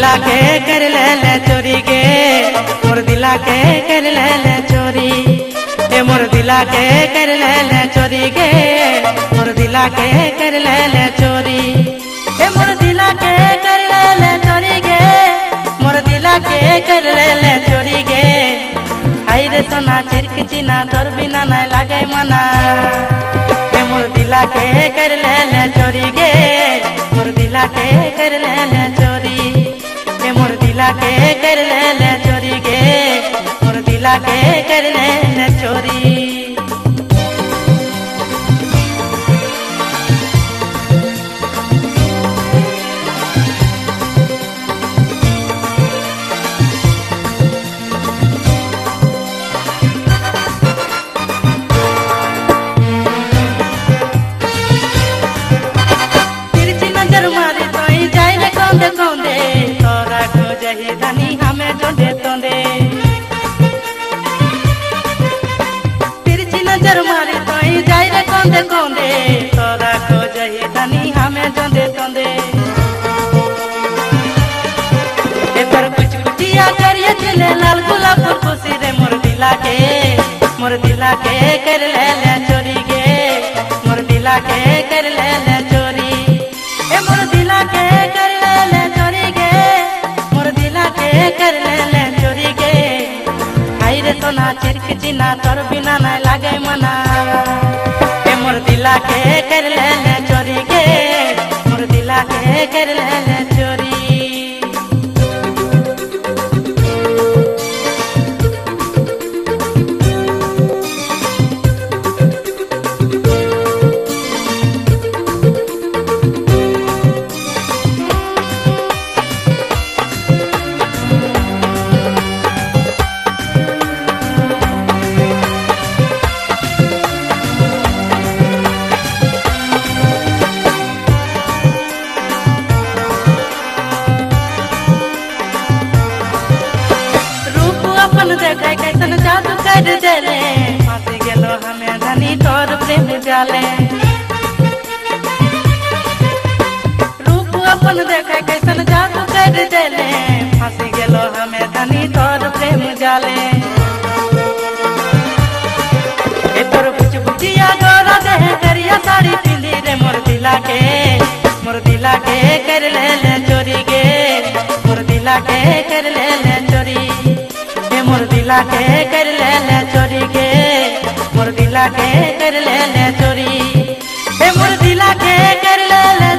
दिला के कर ले चोरी गे, मोर दिला के कर ले चोरी, ए मोर दिला के कर ले चोरी गे, मोर दिला के कर ले चोरी, ए मोर दिला के कर ले चोरी गे, मोर दिला के कर ले चोरी गे। हाय रे सोना चिरक चिना तोर बिना नहीं लागे मना, ए मोर दिला के कर ले चोरी गे, मोर दिला के कर ले चोरी, ए मोर दिला के कर ले चोरी गे, मोर दिला के कर ले चोरी। कौंदे तोरा को जही धनी हमें जोंदे तोंदे, तिरछी नजर मारी तोई जाई रे कौंदे कौंदे, तोरा को जही धनी हमें जोंदे तोंदे। ए पर कुछ कुटिया करिए चले लाल गुलाब खुशी रे मोर दिला के कर ले चोरी गे, मोर दिला के कर ले चोरी, ए मोर दिला के कर कर ले चोरी गे। हाय रे सोना चिरक चिना तोर बिना नहीं लागे मना, ए मोर दिला के कर ले चोरी गे, मोर दिला के कर ले चोरी। देखे कैसन जादू कर देले, फांसी गेलो हमें धनी तोर प्रेम जाले। रूप अपन देखे कैसन जादू कर देले, फांसी गेलो हमें धनी तोर प्रेम जाले। ए तोर बुच बुचिया गोरा देह करिया साड़ी पिंदी रे मोर दिला के कर ले चोरी गे, मोर दिला के कर ले चोरी, मोर दिला के कर ले चोरी गे, मोर दिला के कर ले चोरी, ए मोर दिला के कर ले